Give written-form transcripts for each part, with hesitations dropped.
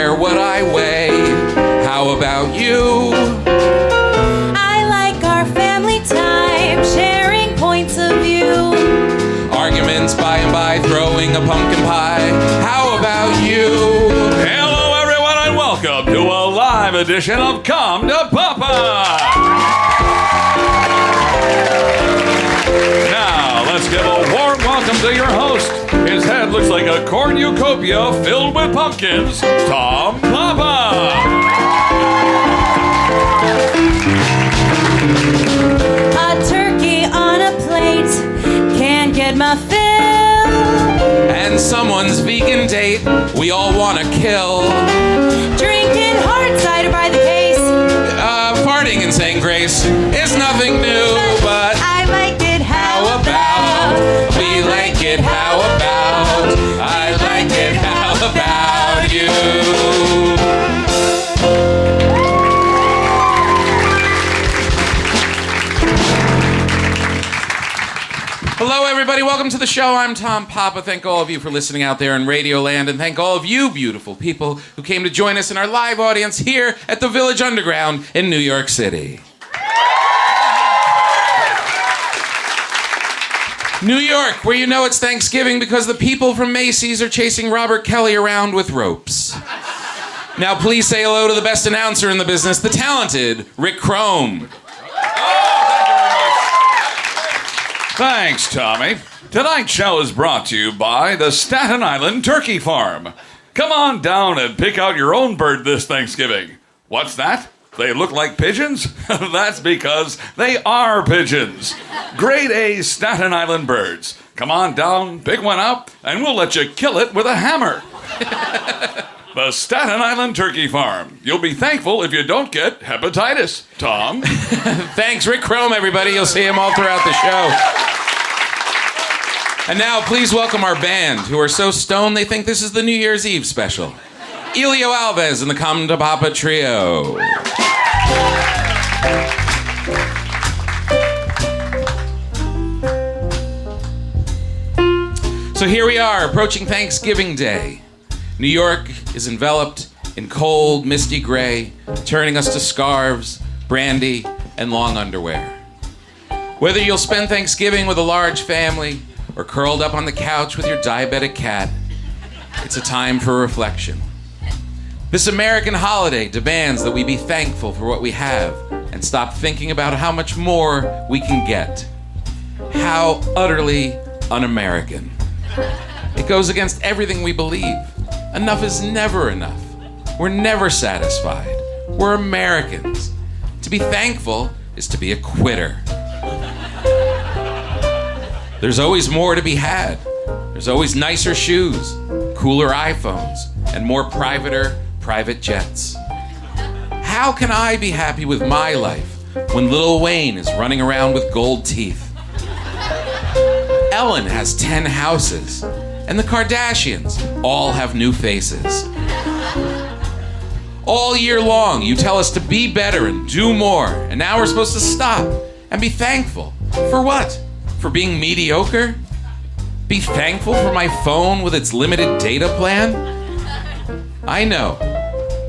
care what I weigh. How about you? I like our family time, sharing points of view. Arguments by and by, throwing a pumpkin pie. How about you? Hello, everyone, and welcome to a live edition of Come to Papa. Now, let's give a warm welcome to your host. His head looks like a cornucopia filled with pumpkins, Tom Papa. A turkey on a plate can't get my fill. And someone's vegan date we all want to kill. Drinking hard cider by the case. Farting and saying grace is nothing new, but I like it. how about? We like it, how about? I like it, how about you? Hello, everybody. Welcome to the show. I'm Tom Papa. Thank all of you for listening out there in Radio Land, and thank all of you beautiful people who came to join us in our live audience here at the Village Underground in New York City. New York, where you know it's Thanksgiving because the people from Macy's are chasing Robert Kelly around with ropes. Now, please say hello to the best announcer in the business, the talented Rick Crom. Thanks, Tommy. Tonight's show is brought to you by the Staten Island Turkey Farm. Come on down and pick out your own bird this Thanksgiving. What's that? They look like pigeons? That's because they are pigeons. Grade A Staten Island birds. Come on down, pick one up, and we'll let you kill it with a hammer. The Staten Island Turkey Farm. You'll be thankful if you don't get hepatitis. Tom? Thanks, Rick Crom, everybody. You'll see him all throughout the show. And now, please welcome our band, who are so stoned they think this is the New Year's Eve special. Elio Alves and the Come to Papa Trio. So here we are, approaching Thanksgiving Day. New York is enveloped in cold, misty gray, turning us to scarves, brandy, and long underwear. Whether you'll spend Thanksgiving with a large family or curled up on the couch with your diabetic cat, it's a time for reflection. This American holiday demands that we be thankful for what we have and stop thinking about how much more we can get. How utterly un-American. It goes against everything we believe. Enough is never enough. We're never satisfied. We're Americans. To be thankful is to be a quitter. There's always more to be had. There's always nicer shoes, cooler iPhones, and more private jets. How can I be happy with my life when Lil Wayne is running around with gold teeth? Ellen has 10 houses, and the Kardashians all have new faces. All year long, you tell us to be better and do more, and now we're supposed to stop and be thankful. For what? For being mediocre? Be thankful for my phone with its limited data plan? I know.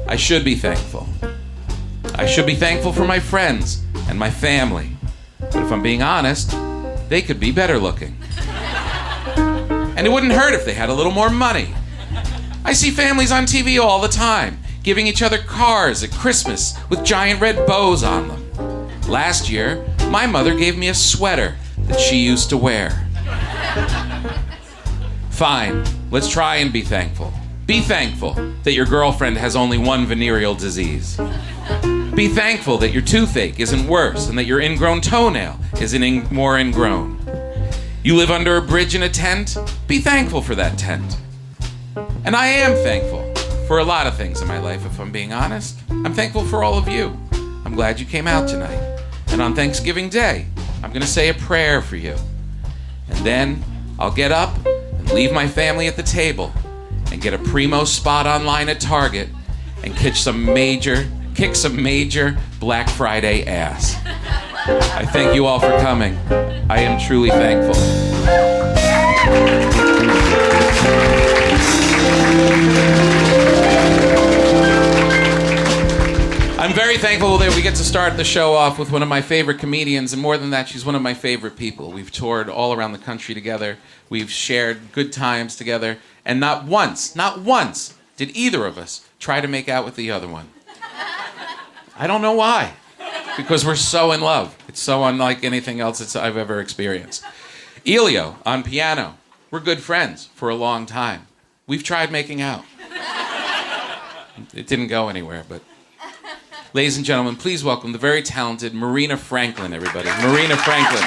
I should be thankful. I should be thankful for my friends and my family. But if I'm being honest, they could be better looking. And it wouldn't hurt if they had a little more money. I see families on TV all the time, giving each other cars at Christmas with giant red bows on them. Last year, my mother gave me a sweater that she used to wear. Fine, let's try and be thankful. Be thankful that your girlfriend has only one venereal disease. Be thankful that your toothache isn't worse and that your ingrown toenail isn't more ingrown. You live under a bridge in a tent? Be thankful for that tent. And I am thankful for a lot of things in my life, if I'm being honest. I'm thankful for all of you. I'm glad you came out tonight. And on Thanksgiving Day, I'm going to say a prayer for you. And then I'll get up and leave my family at the table and get a primo spot online at Target and kick some major Black Friday ass. I thank you all for coming. I am truly thankful. I'm very thankful that we get to start the show off with one of my favorite comedians, and more than that, she's one of my favorite people. We've toured all around the country together. We've shared good times together, and not once did either of us try to make out with the other one. I don't know why. Because we're so in love. It's so unlike anything else I've ever experienced. Elio on piano. We're good friends for a long time. We've tried making out. It didn't go anywhere, but... Ladies and gentlemen, please welcome the very talented Marina Franklin, everybody. Marina Franklin.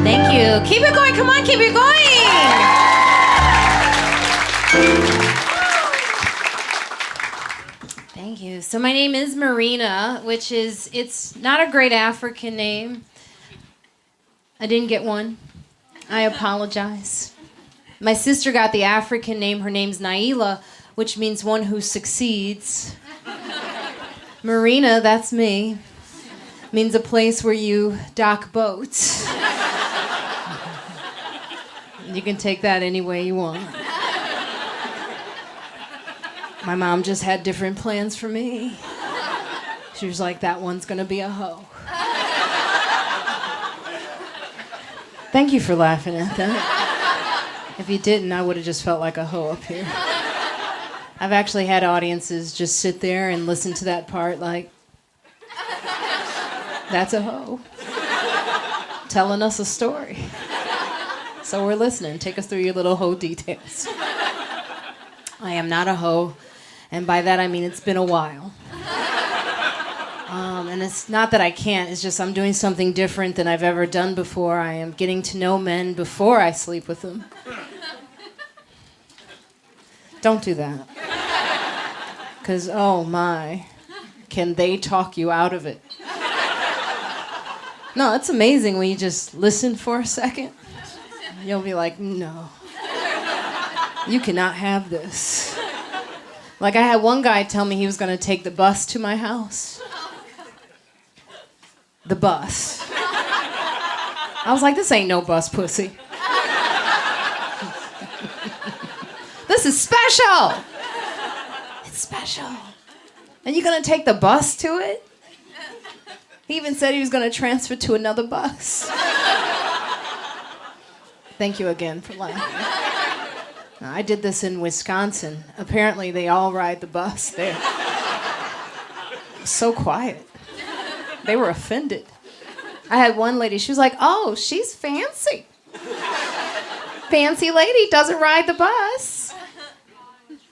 Thank you. Keep it going. Come on, keep it going. Thank you. So my name is Marina, it's not a great African name. I didn't get one. I apologize. My sister got the African name. Her name's Naila, which means one who succeeds. Marina, that's me. Means a place where you dock boats. You can take that any way you want. My mom just had different plans for me. She was like, that one's gonna be a hoe. Thank you for laughing at that. If you didn't, I would have just felt like a hoe up here. I've actually had audiences just sit there and listen to that part like, that's a hoe. Telling us a story. So we're listening. Take us through your little hoe details. I am not a hoe, and by that I mean it's been a while. And it's not that I can't, it's just I'm doing something different than I've ever done before. I am getting to know men before I sleep with them. Don't do that. Because, oh my, can they talk you out of it? No, it's amazing when you just listen for a second. You'll be like, no, you cannot have this. Like I had one guy tell me he was going to take the bus to my house. The bus. I was like, this ain't no bus, pussy. This is special. It's special. And you're going to take the bus to it? He even said he was going to transfer to another bus. Thank you again for laughing. I did this in Wisconsin. Apparently, they all ride the bus there. So quiet. They were offended. I had one lady, she was like, oh, she's fancy. Fancy lady doesn't ride the bus.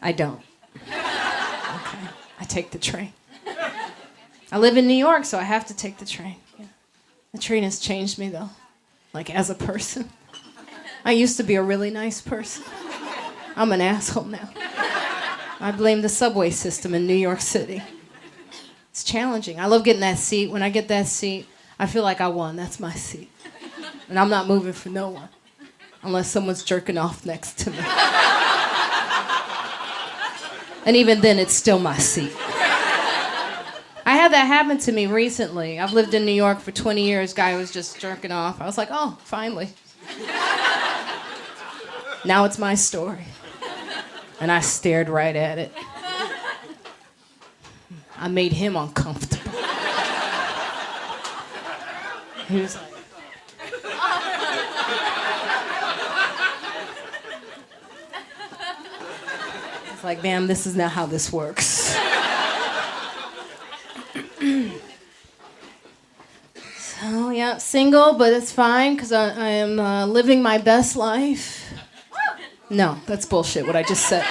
I don't. Okay. I take the train. I live in New York, so I have to take the train. Yeah. The train has changed me, though, like as a person. I used to be a really nice person. I'm an asshole now. I blame the subway system in New York City. It's challenging. I love getting that seat. When I get that seat, I feel like I won. That's my seat. And I'm not moving for no one. Unless someone's jerking off next to me. And even then, it's still my seat. I had that happen to me recently. I've lived in New York for 20 years. Guy was just jerking off. I was like, oh, finally. Now it's my story. And I stared right at it. I made him uncomfortable. He was like... It's like, ma'am, this is not how this works. So, yeah, single, but it's fine, because I am living my best life. No, that's bullshit, what I just said.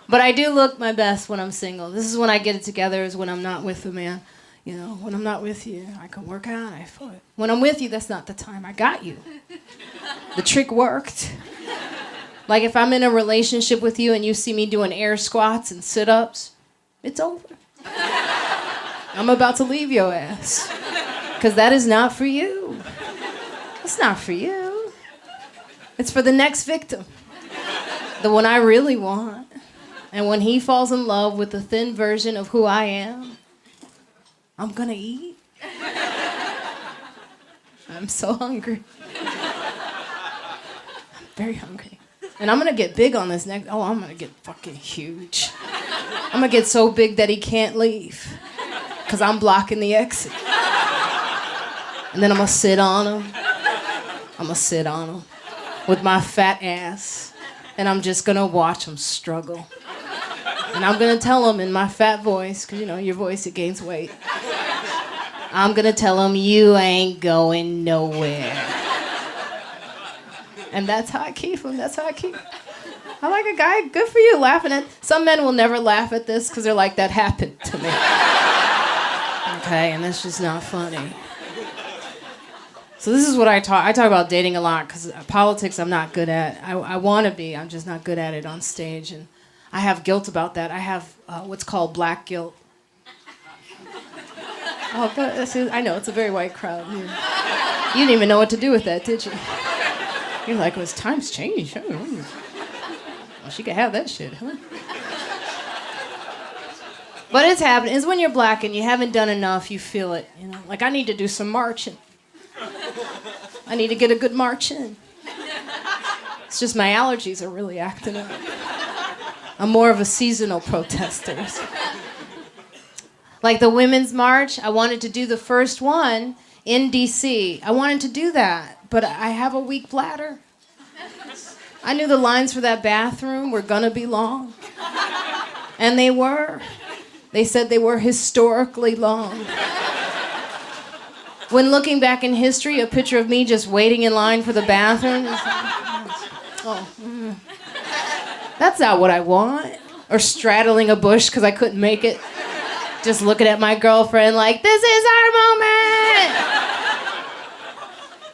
But I do look my best when I'm single. This is when I get it together, is when I'm not with a man. You know, when I'm not with you, I can work out, I foot. When I'm with you, that's not the time. I got you. The trick worked. Like if I'm in a relationship with you and you see me doing air squats and sit-ups, it's over. I'm about to leave your ass. Because that is not for you. It's not for you. It's for the next victim. The one I really want. And when he falls in love with the thin version of who I am, I'm gonna eat. I'm so hungry. I'm very hungry. And I'm gonna get big on this next. Oh, I'm gonna get fucking huge. I'm gonna get so big that he can't leave. Because I'm blocking the exit. And then I'm gonna sit on him. I'm gonna sit on him with my fat ass. And I'm just gonna watch him struggle. And I'm gonna tell him in my fat voice, because you know, your voice, it gains weight. I'm gonna tell him, you ain't going nowhere. And that's how I keep him. That's how I keep him. I like a guy, good for you, laughing at. Some men will never laugh at this because they're like, that happened to me. Okay, and that's just not funny. So this is what I talk about dating a lot because politics I'm not good at. I want to be, I'm just not good at it on stage. And I have guilt about that. I have what's called black guilt. Oh, but I know, it's a very white crowd. You didn't even know what to do with that, did you? You're like, well, times change. Well, she could have that shit, huh? But it's happening. It's when you're black and you haven't done enough, you feel it. You know, like I need to do some marching. I need to get a good march in. It's just my allergies are really acting up. I'm more of a seasonal protester. Like the Women's March, I wanted to do the first one in D.C. I wanted to do that, but I have a weak bladder. I knew the lines for that bathroom were gonna be long. And they were. They said they were historically long. When looking back in history, a picture of me just waiting in line for the bathroom. That's not what I want. Or straddling a bush because I couldn't make it. Just looking at my girlfriend like, this is our moment!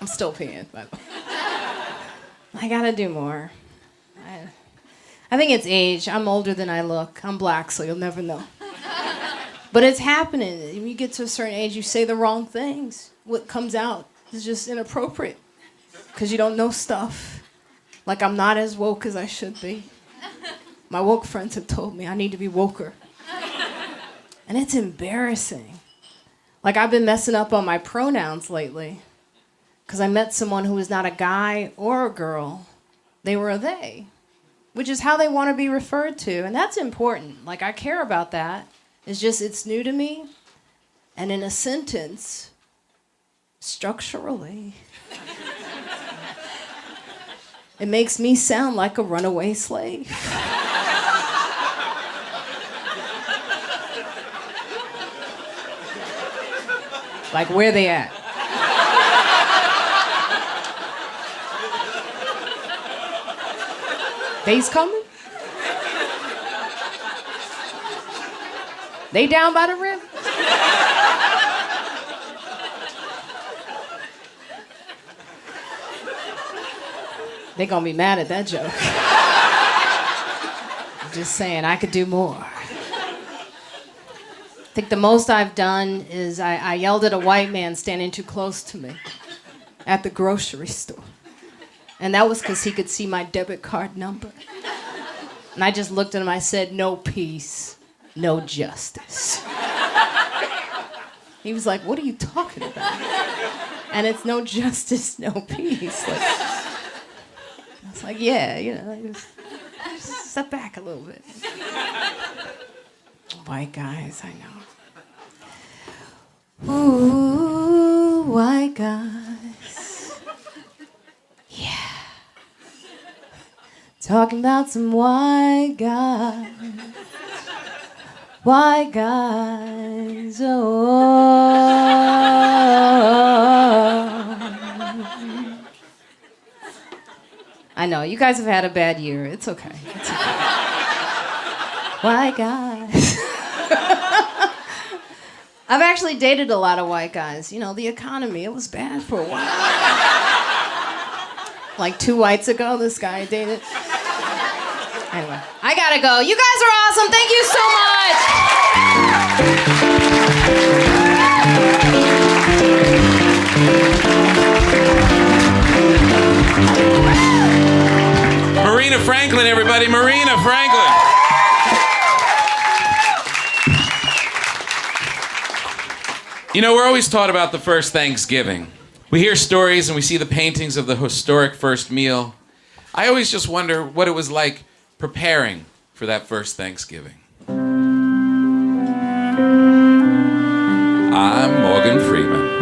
I'm still peeing, by the way. I gotta do more. I think it's age. I'm older than I look. I'm black, so you'll never know. But it's happening. When you get to a certain age, you say the wrong things. What comes out is just inappropriate. Because you don't know stuff. Like I'm not as woke as I should be. My woke friends have told me I need to be woker. And it's embarrassing. Like I've been messing up on my pronouns lately. Because I met someone who was not a guy or a girl. They were a they. Which is how they want to be referred to. And that's important. Like I care about that. It's just, it's new to me. And in a sentence, structurally, it makes me sound like a runaway slave. Like, where they at? They's coming? They down by the river? They gonna be mad at that joke. I'm just saying, I could do more. I think the most I've done is I yelled at a white man standing too close to me at the grocery store. And that was because he could see my debit card number. And I just looked at him, I said, no peace, no justice. He was like, what are you talking about? And it's no justice, no peace. Like, I was like, yeah, you know, just step back a little bit. White guys, I know. Ooh, white guys. Yeah. Talking about some white guys. White guys, oh. I know, you guys have had a bad year. It's okay. It's okay. White guys. I've actually dated a lot of white guys. You know, the economy, it was bad for a while. Like 2 whites ago, this guy I dated. Anyway, I gotta go. You guys are awesome. Thank you so much. Marina Franklin, everybody. Marina Franklin. You know, we're always taught about the first Thanksgiving. We hear stories and we see the paintings of the historic first meal. I always just wonder what it was like preparing for that first Thanksgiving. I'm Morgan Freeman.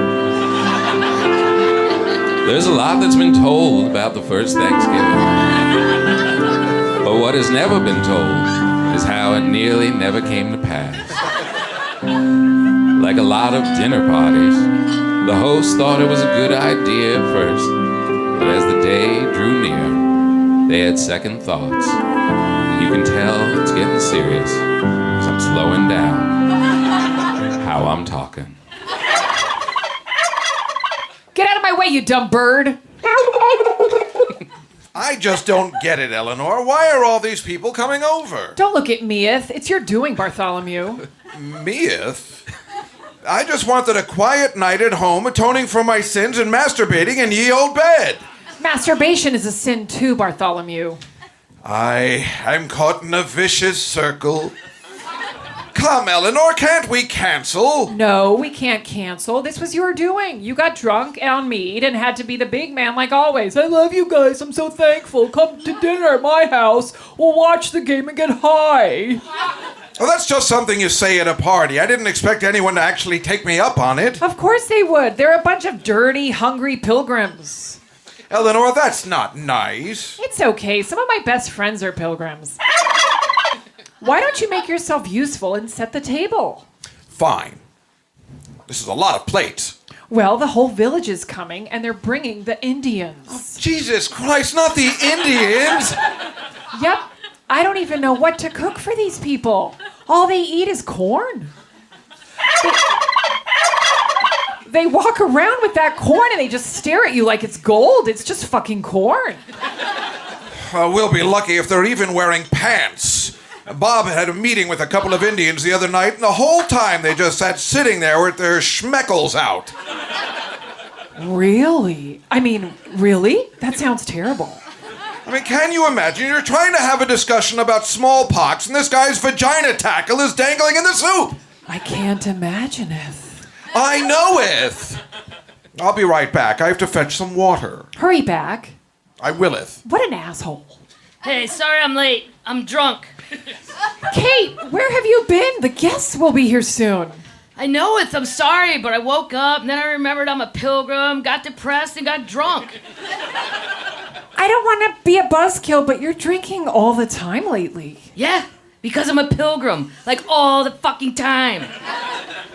There's a lot that's been told about the first Thanksgiving. But what has never been told is how it nearly never came to pass. Like a lot of dinner parties, the host thought it was a good idea at first, but as the day drew near, they had second thoughts. You can tell it's getting serious, because I'm slowing down how I'm talking. Get out of my way, you dumb bird. I just don't get it, Eleanor. Why are all these people coming over? Don't look at meeth. It's your doing, Bartholomew. Meeth? I just wanted a quiet night at home, atoning for my sins and masturbating in ye old bed. Masturbation is a sin too, Bartholomew. I'm caught in a vicious circle. Come, Eleanor, can't we cancel? No, we can't cancel. This was your doing. You got drunk on mead and had to be the big man like always. I love you guys. I'm so thankful. Come to dinner at my house. We'll watch the game and get high. Oh, that's just something you say at a party. I didn't expect anyone to actually take me up on it. Of course they would. They're a bunch of dirty, hungry pilgrims. Eleanor, that's not nice. It's okay. Some of my best friends are pilgrims. Why don't you make yourself useful and set the table? Fine. This is a lot of plates. Well, the whole village is coming, and they're bringing the Indians. Jesus Christ, not the Indians! Yep. I don't even know what to cook for these people. All they eat is corn. They walk around with that corn and they just stare at you like it's gold. It's just fucking corn. We'll be lucky if they're even wearing pants. Bob had a meeting with a couple of Indians the other night, and the whole time they just sat sitting there with their schmeckles out. Really? I mean, really? That sounds terrible. I mean, can you imagine? You're trying to have a discussion about smallpox, and this guy's vagina tackle is dangling in the soup. I can't imagine it. I know it. I'll be right back. I have to fetch some water. Hurry back. I willeth. What an asshole. Hey, sorry I'm late. I'm drunk. Kate, where have you been? The guests will be here soon. I know it. I'm sorry, but I woke up and then I remembered I'm a pilgrim, got depressed, and got drunk. I don't want to be a buzzkill, but you're drinking all the time lately. Yeah, because I'm a pilgrim. Like all the fucking time.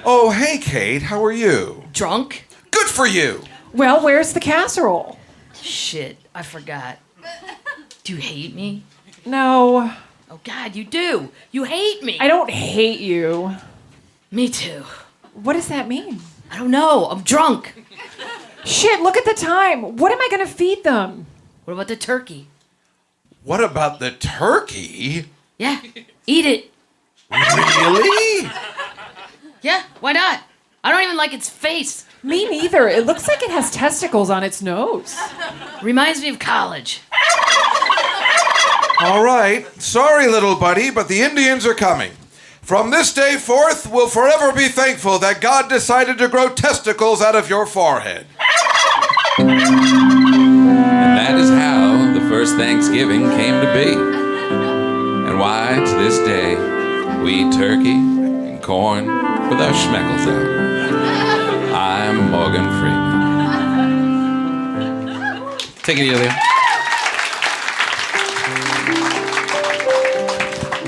Oh, hey, Kate. How are you? Drunk? Good for you. Well, where's the casserole? Shit, I forgot. Do you hate me? No. Oh, God, you do. You hate me. I don't hate you. Me too. What does that mean? I don't know. I'm drunk. Shit, look at the time. What am I going to feed them? What about the turkey? What about the turkey? Yeah, eat it. Really? Yeah, why not? I don't even like its face. Me neither. It looks like it has testicles on its nose. Reminds me of college. All right. Sorry, little buddy, but the Indians are coming. From this day forth, we'll forever be thankful that God decided to grow testicles out of your forehead. And that is how the first Thanksgiving came to be. And why, to this day, we eat turkey and corn with our schmeckles out. I'm Morgan Freeman. Take it, Olivia.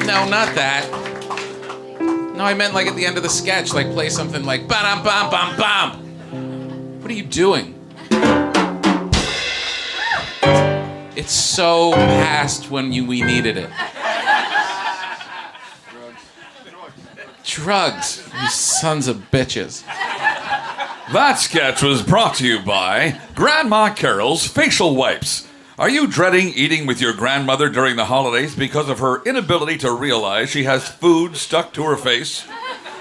No, not that. No, I meant like at the end of the sketch, like play something like ba-dum-bum-bum-bum. What are you doing? It's so past when we needed it. Drugs, you sons of bitches. That sketch was brought to you by Grandma Carol's Facial Wipes. Are you dreading eating with your grandmother during the holidays because of her inability to realize she has food stuck to her face?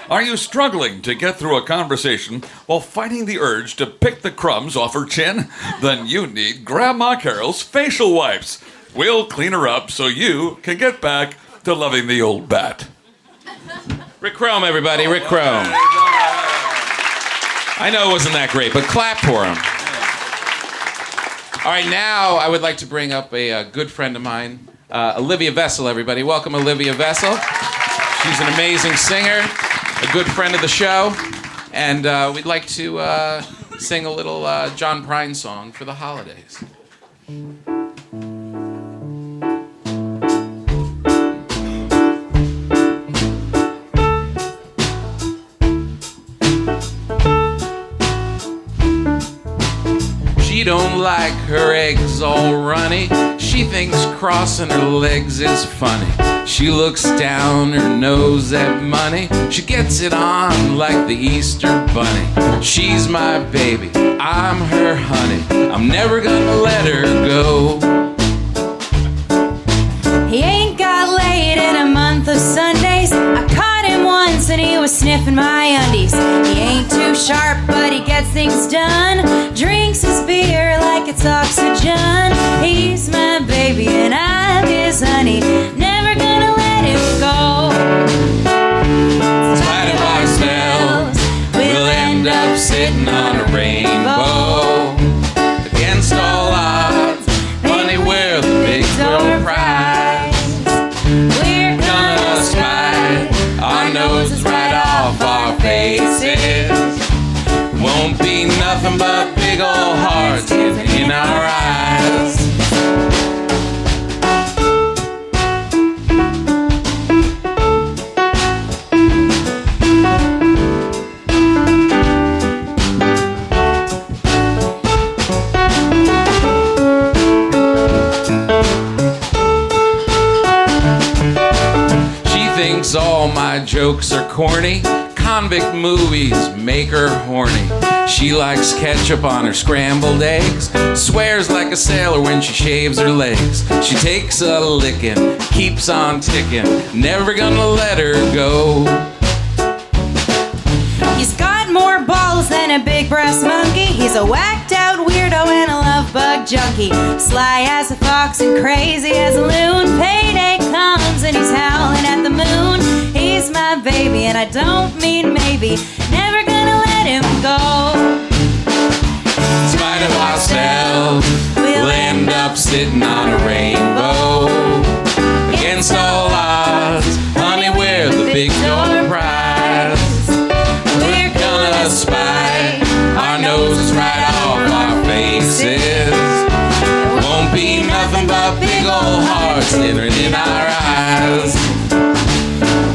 Are you struggling to get through a conversation while fighting the urge to pick the crumbs off her chin? Then you need Grandma Carol's Facial Wipes. We'll clean her up so you can get back to loving the old bat. Rick Crom, everybody, Rick Crom. I know it wasn't that great, but clap for him. All right, now I would like to bring up a good friend of mine, Olivia Vessel, everybody. Welcome, Olivia Vessel. She's an amazing singer, a good friend of the show, and we'd like to sing a little John Prine song for the holidays. She don't like her eggs all runny. She thinks crossing her legs is funny. She looks down her nose at money. She gets it on like the Easter bunny. She's my baby, I'm her honey. I'm never gonna let her go. He ain't got laid in a month of Sundays. I caught him once and he was sniffing my undies. He ain't too sharp, but he gets things done. Drinks his beer like it's oxygen. He's my baby and I'm his honey. Never gonna let him go. In spite of ourselves, we'll end up sitting on a rainbow. Against all odds, honey, we're the big door prize. We're gonna spite our noses right off our faces. Won't be nothing but big old hearts in our eyes. She thinks all my jokes are corny. Convict movies make her horny. She likes ketchup on her scrambled eggs. Swears like a sailor when she shaves her legs. She takes a licking, keeps on ticking. Never gonna let her go. He's got more balls than a big breast monkey. He's a whacked out weirdo and a love bug junkie. Sly as a fox and crazy as a loon. Payday comes and he's howling at the moon. He's my baby and I don't mean maybe. Never gonna let him go. In spite of ourselves, we'll end up sitting on a rainbow. Against all odds, honey, we're the big door prize. We're gonna spite our noses right off our faces. Won't be nothing but big old hearts glittering in our eyes.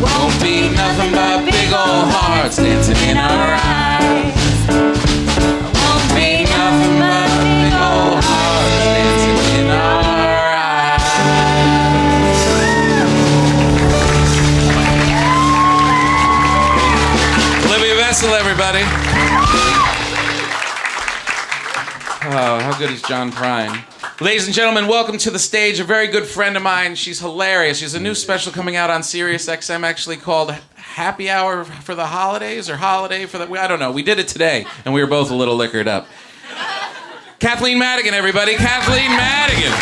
Won't be nothing but big old hearts dancing in our eyes. Won't be nothing but big old hearts dancing in our eyes. Olivia Vessel, everybody. Oh, how good is John Prine? Ladies and gentlemen, welcome to the stage a very good friend of mine. She's hilarious. She has a new special coming out on Sirius XM actually called Happy Hour for the Holidays or Holiday for the... I don't know. We did it today, and we were both a little liquored up. Kathleen Madigan, everybody. Kathleen Madigan.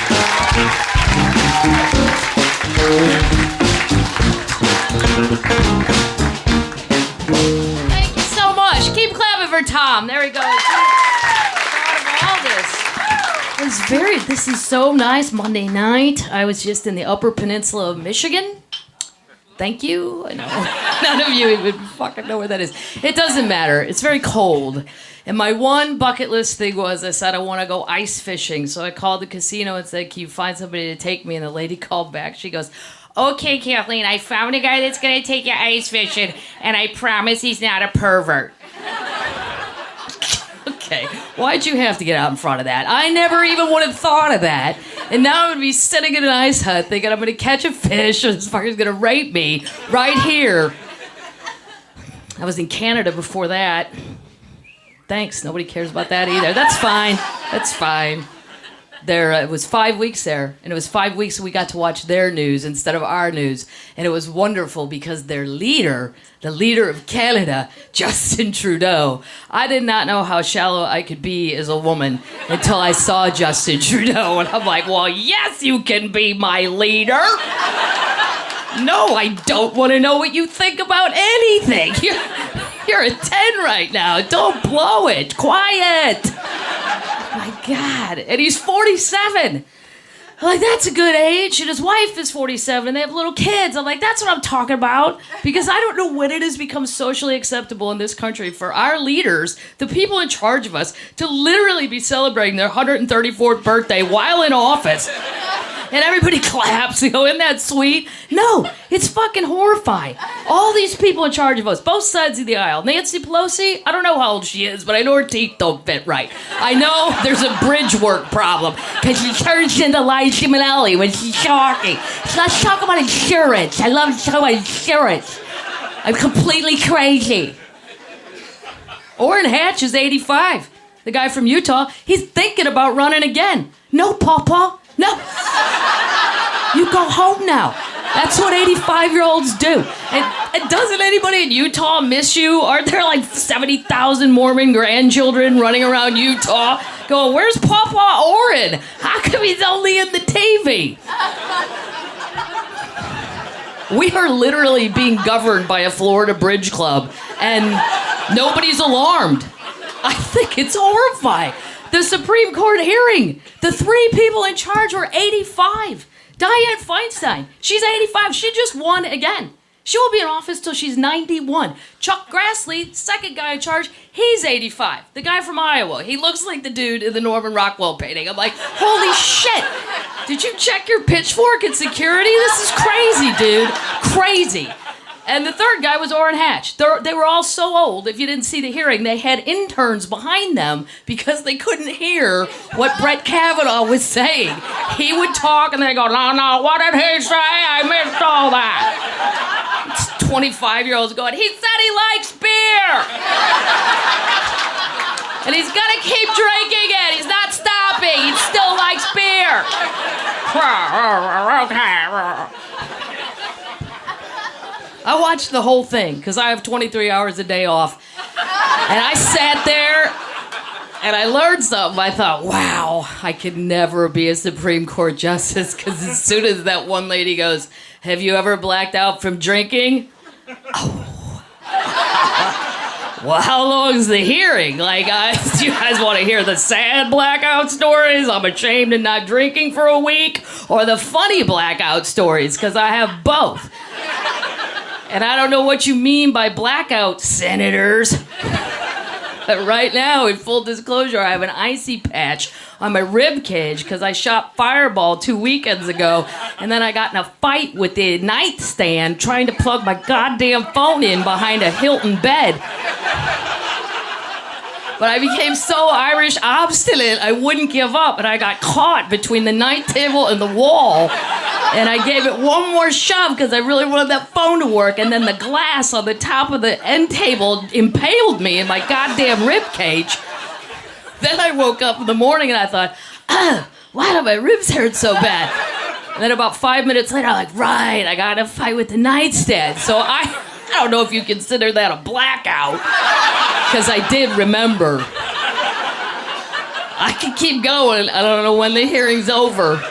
Thank you so much. Keep clapping for Tom. There he goes. All this. This is so nice. Monday night, I was just in the Upper Peninsula of Michigan. Thank you. I know none of you even fucking know where that is. It doesn't matter. It's very cold. And my one bucket list thing was I said I want to go ice fishing. So I called the casino and said, can you find somebody to take me? And the lady called back. She goes, okay, Kathleen, I found a guy that's going to take you ice fishing. And I promise he's not a pervert. Okay, why'd you have to get out in front of that? I never even would have thought of that. And now I would be sitting in an ice hut thinking I'm going to catch a fish and this fucker's going to rape me right here. I was in Canada before that. Thanks, nobody cares about that either. That's fine. That's fine. It was 5 weeks there, and it was 5 weeks we got to watch their news instead of our news. And it was wonderful because their leader, the leader of Canada, Justin Trudeau, I did not know how shallow I could be as a woman until I saw Justin Trudeau. And I'm like, well, yes, you can be my leader. No, I don't want to know what you think about anything. You're a 10 right now. Don't blow it. Quiet. My God. And he's 47. I'm like, that's a good age. And his wife is 47. And they have little kids. I'm like, that's what I'm talking about. Because I don't know when it has become socially acceptable in this country for our leaders, the people in charge of us, to literally be celebrating their 134th birthday while in office. And everybody claps, isn't that sweet? No, it's fucking horrifying. All these people in charge of us, both sides of the aisle. Nancy Pelosi, I don't know how old she is, but I know her teeth don't fit right. I know there's a bridge work problem, because she turns into Liza Minnelli when she's talking. So let's talk about insurance. I love to talk about insurance. I'm completely crazy. Orrin Hatch is 85. The guy from Utah, he's thinking about running again. No, Pawpaw. No. You go home now. That's what 85-year-olds do. And doesn't anybody in Utah miss you? Aren't there like 70,000 Mormon grandchildren running around Utah going, where's Pawpaw Orrin? How come he's only in the TV? We are literally being governed by a Florida bridge club, and nobody's alarmed. I think it's horrifying. The Supreme Court hearing, the 3 people in charge were 85. Dianne Feinstein, she's 85. She just won again. She will be in office till she's 91. Chuck Grassley, second guy in charge, he's 85. The guy from Iowa, he looks like the dude in the Norman Rockwell painting. I'm like, holy shit. Did you check your pitchfork at security? This is crazy, dude. Crazy. And the third guy was Orrin Hatch. They were all so old, if you didn't see the hearing, they had interns behind them because they couldn't hear what Brett Kavanaugh was saying. He would talk and they'd go, no, what did he say? I missed all that. It's 25-year-olds going, he said he likes beer. And he's gonna keep drinking it. He's not stopping. He still likes beer. Okay. I watched the whole thing because I have 23 hours a day off. And I sat there and I learned something. I thought, wow, I could never be a Supreme Court justice, because as soon as that one lady goes, have you ever blacked out from drinking? Oh. Well, how long is the hearing? Like, do you guys want to hear the sad blackout stories? I'm ashamed of not drinking for a week, or the funny blackout stories? Because I have both. And I don't know what you mean by blackout, senators. But right now, in full disclosure, I have an icy patch on my rib cage because I shot Fireball 2 weekends ago, and then I got in a fight with the nightstand trying to plug my goddamn phone in behind a Hilton bed. But I became so Irish obstinate, I wouldn't give up, and I got caught between the night table and the wall. And I gave it one more shove because I really wanted that phone to work, and then the glass on the top of the end table impaled me in my goddamn rib cage. Then I woke up in the morning and I thought, why do my ribs hurt so bad? And then about 5 minutes later, I'm like, right, I got in a fight with the nightstand. So I don't know if you consider that a blackout, because I did remember. I can keep going. I don't know when the hearing's over.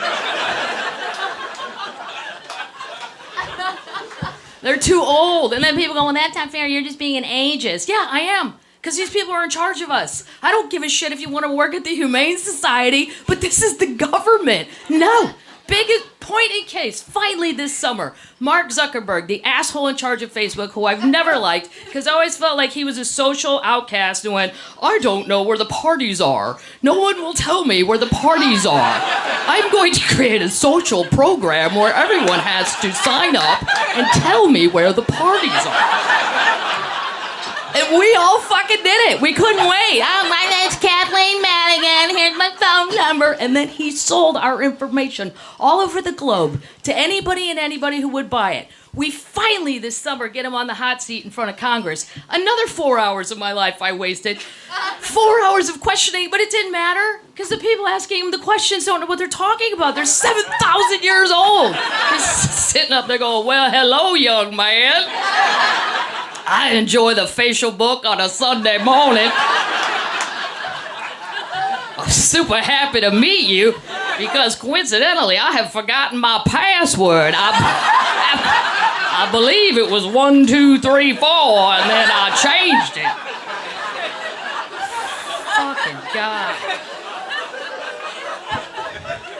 They're too old. And then people go, well, that's not fair. You're just being an ageist. Yeah, I am. Because these people are in charge of us. I don't give a shit if you want to work at the Humane Society, but this is the government. No. Biggest point in case, finally this summer, Mark Zuckerberg, the asshole in charge of Facebook, who I've never liked, because I always felt like he was a social outcast and went, I don't know where the parties are. No one will tell me where the parties are. I'm going to create a social program where everyone has to sign up and tell me where the parties are. And we all fucking did it. We couldn't wait. Oh, my name's Kathleen Madigan. Here's my phone number. And then he sold our information all over the globe to anybody and anybody who would buy it. We finally, this summer, get him on the hot seat in front of Congress. Another 4 hours of my life I wasted. 4 hours of questioning, but it didn't matter, because the people asking him the questions don't know what they're talking about. They're 7,000 years old. Just sitting up there going, well, hello, young man. I enjoy the facial book on a Sunday morning. I'm super happy to meet you, because coincidentally, I have forgotten my password. I believe it was 1, 2, 3, 4, and then I changed it. Fucking God.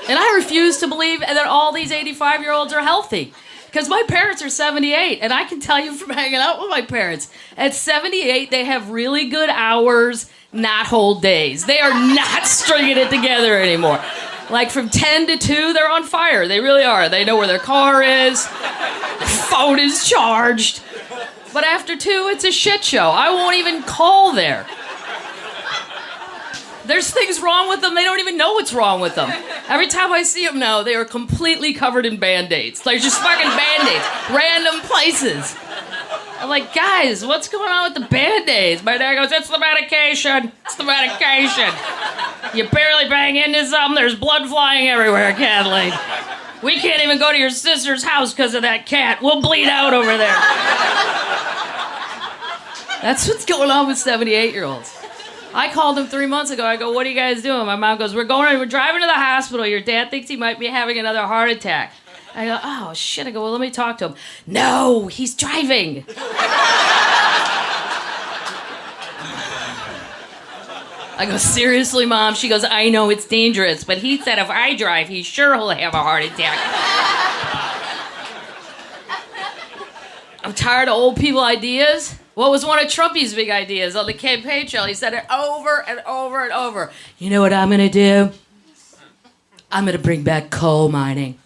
And I refuse to believe that all these 85-year-olds are healthy. Because my parents are 78, and I can tell you from hanging out with my parents, at 78, they have really good hours, not whole days. They are not stringing it together anymore. Like from 10 to 2, they're on fire. They really are. They know where their car is. Their phone is charged. But after 2, it's a shit show. I won't even call there. There's things wrong with them. They don't even know what's wrong with them. Every time I see them now, they are completely covered in Band-Aids. They're just fucking Band-Aids. Random places. I'm like, guys, what's going on with the Band-Aids? My dad goes, it's the medication. It's the medication. You barely bang into something, there's blood flying everywhere, Kathleen. We can't even go to your sister's house because of that cat. We'll bleed out over there. That's what's going on with 78-year-olds. I called him 3 months ago. I go, what are you guys doing? My mom goes, we're driving to the hospital. Your dad thinks he might be having another heart attack. I go, oh, shit. I go, well, let me talk to him. No, he's driving. I go, seriously, Mom? She goes, I know it's dangerous, but he said if I drive, he sure will have a heart attack. I'm tired of old people ideas. What was one of Trumpy's big ideas on the campaign trail? He said it over and over and over. You know what I'm going to do? I'm going to bring back coal mining.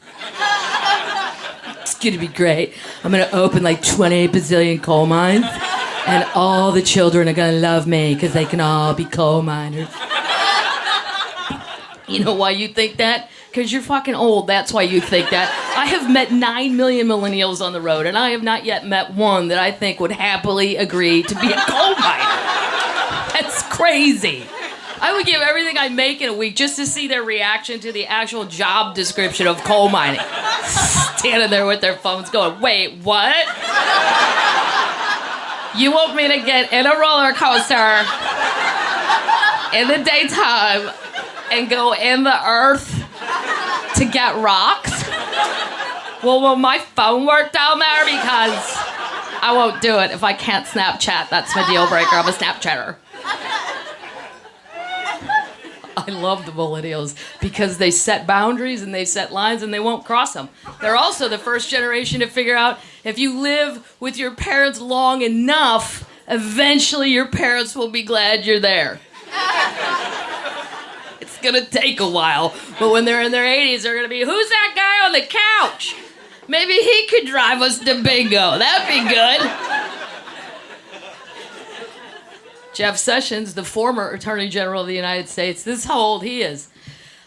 It's going to be great. I'm going to open like 28 bazillion coal mines, and all the children are going to love me because they can all be coal miners. You know why you think that? Because you're fucking old. That's why you think that. I have met 9 million millennials on the road, and I have not yet met one that I think would happily agree to be a coal miner. That's crazy. I would give everything I make in a week just to see their reaction to the actual job description of coal mining. Standing there with their phones going, wait, what? You want me to get in a roller coaster in the daytime and go in the earth to get rocks? Well, will my phone work down there? Because I won't do it if I can't Snapchat. That's my deal breaker. I'm a Snapchatter. I love the millennials because they set boundaries and they set lines and they won't cross them. They're also the first generation to figure out if you live with your parents long enough, eventually your parents will be glad you're there. It's gonna take a while, but when they're in their 80s, they're gonna be, who's that guy on the couch? Maybe he could drive us to bingo. That'd be good. Jeff Sessions, the former Attorney General of the United States, this is how old he is.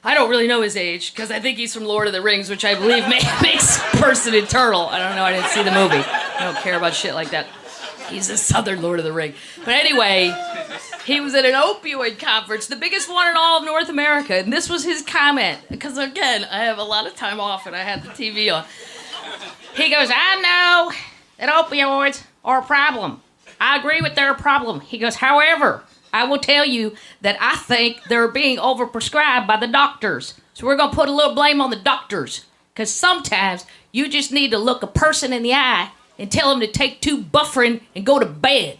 I don't really know his age, because I think he's from Lord of the Rings, which I believe makes a person eternal. I don't know, I didn't see the movie. I don't care about shit like that. He's a Southern Lord of the Ring. But anyway, he was at an opioid conference, the biggest one in all of North America, and this was his comment, because again, I have a lot of time off and I had the TV on. He goes, I know that opioids are a problem. I agree with they're a problem. He goes, however, I will tell you that I think they're being overprescribed by the doctors. So we're going to put a little blame on the doctors. Because sometimes you just need to look a person in the eye and tell them to take 2 buffering and go to bed.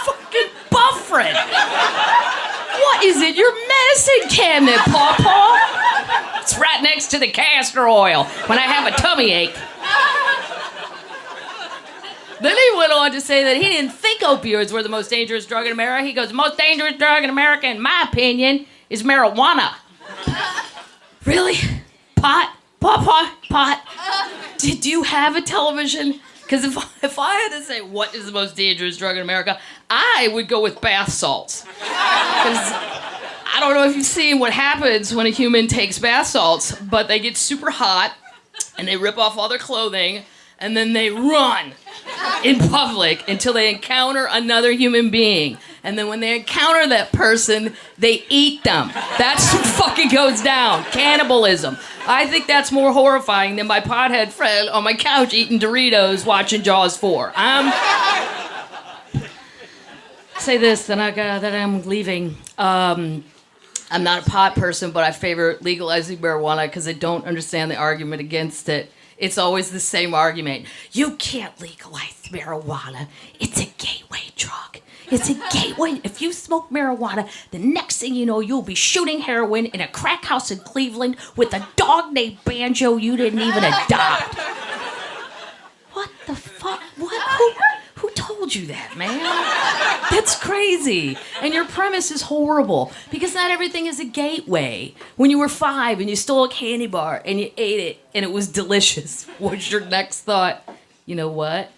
Fucking buffering. What is in your medicine cabinet, Pawpaw? It's right next to the castor oil when I have a tummy ache. Then he went on to say that he didn't think opioids were the most dangerous drug in America. He goes, the most dangerous drug in America, in my opinion, is marijuana. Really? Pot? Pot? Did you have a television? Because if I had to say what is the most dangerous drug in America, I would go with bath salts. Because I don't know if you've seen what happens when a human takes bath salts, but they get super hot, and they rip off all their clothing, and then they run in public until they encounter another human being. And then when they encounter that person, they eat them. That's what fucking goes down. Cannibalism. I think that's more horrifying than my pothead friend on my couch eating Doritos watching Jaws 4. Say this, then I'm leaving. I'm not a pot person, but I favor legalizing marijuana because I don't understand the argument against it. It's always the same argument. You can't legalize marijuana. It's a gateway drug. It's a gateway. If you smoke marijuana, the next thing you know, you'll be shooting heroin in a crack house in Cleveland with a dog named Banjo you didn't even adopt. What the fuck? What? Who told you that, man? That's crazy. And your premise is horrible because not everything is a gateway. When you were 5 and you stole a candy bar and you ate it and it was delicious, what's your next thought? You know what?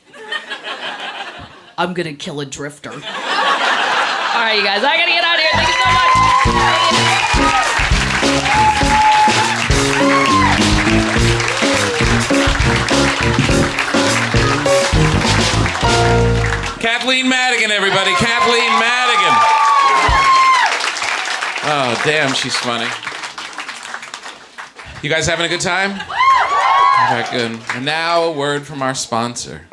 I'm gonna kill a drifter. All right, you guys, I gotta get out of here. Thank you so much. Kathleen Madigan, everybody. Kathleen Madigan. Oh, damn, she's funny. You guys having a good time? All right, good. And now a word from our sponsor.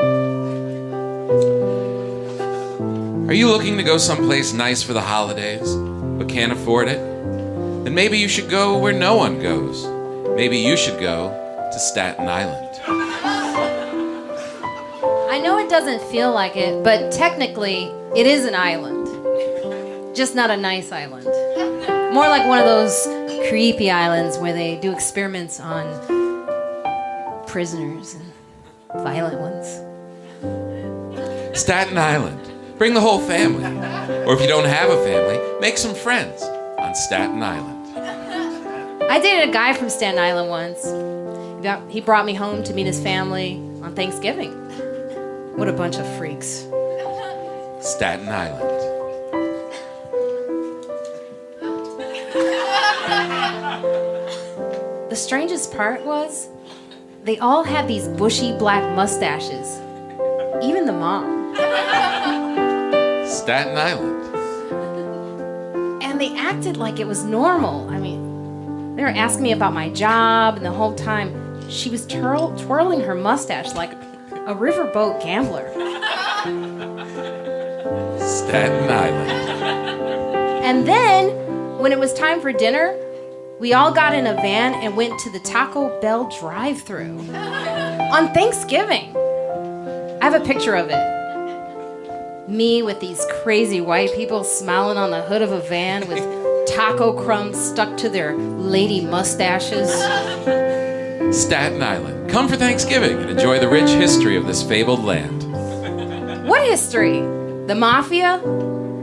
Are you looking to go someplace nice for the holidays, but can't afford it? Then maybe you should go where no one goes. Maybe you should go to Staten Island. I know it doesn't feel like it, but technically, it is an island. Just not a nice island. More like one of those creepy islands where they do experiments on prisoners and violent ones. Staten Island. Bring the whole family. Or if you don't have a family, make some friends on Staten Island. I dated a guy from Staten Island once. He brought me home to meet his family on Thanksgiving. What a bunch of freaks. Staten Island. The strangest part was, they all had these bushy black mustaches. Even the mom. Staten Island. And they acted like it was normal. I mean, they were asking me about my job, and the whole time she was twirling her mustache like a riverboat gambler. Staten Island. And then, when it was time for dinner, we all got in a van and went to the Taco Bell drive-thru on Thanksgiving. I have a picture of it. Me with these crazy white people smiling on the hood of a van with taco crumbs stuck to their lady mustaches. Staten Island. Come for Thanksgiving and enjoy the rich history of this fabled land. What history? The mafia?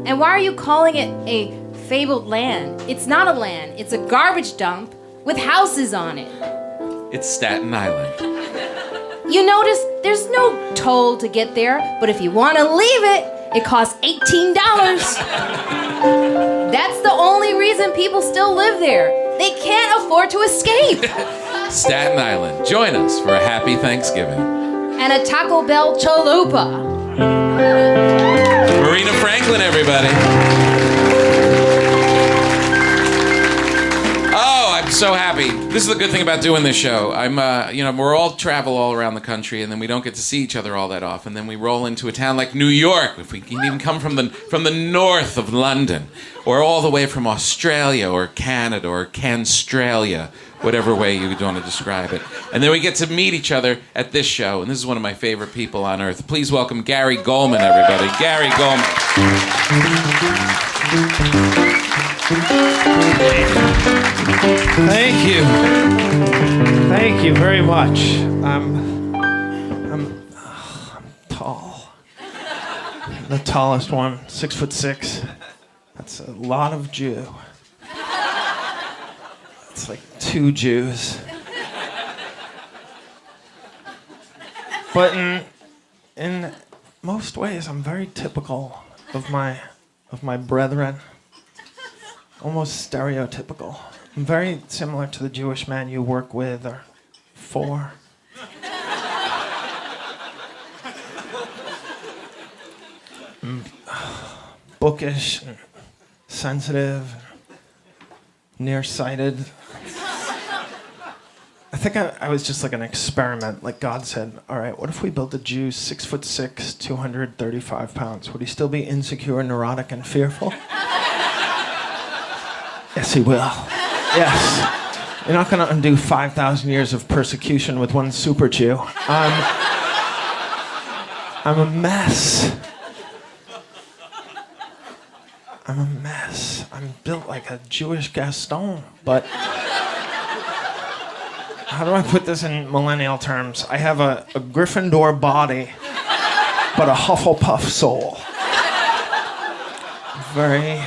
And why are you calling it a fabled land? It's not a land. It's a garbage dump with houses on it. It's Staten Island. You notice there's no toll to get there, but if you want to leave it, it costs $18. That's the only reason people still live there. They can't afford to escape. Staten Island. Join us for a happy Thanksgiving. And a Taco Bell chalupa. Marina Franklin, everybody. Oh, I'm so happy. This is the good thing about doing this show. We're all travel all around the country, and then we don't get to see each other all that often. Then we roll into a town like New York, if we can even come from the north of London, or all the way from Australia or Canada or Canstralia, whatever way you want to describe it. And then we get to meet each other at this show, and this is one of my favorite people on earth. Please welcome Gary Gulman, everybody. Gary Gulman. Thank you. Thank you very much. I'm tall. The tallest one, 6'6". That's a lot of Jew. It's like 2 Jews. But in most ways, I'm very typical of my brethren. Almost stereotypical. I'm very similar to the Jewish man you work with or for. Bookish, and sensitive, nearsighted. I think I was just like an experiment. Like God said, all right, what if we built a Jew 6'6", 235 pounds? Would he still be insecure, neurotic, and fearful? Yes, he will. Yes. You're not going to undo 5,000 years of persecution with one super Jew. I'm a mess. I'm a mess. I'm built like a Jewish Gaston, but how do I put this in millennial terms? I have a Gryffindor body, but a Hufflepuff soul. I'm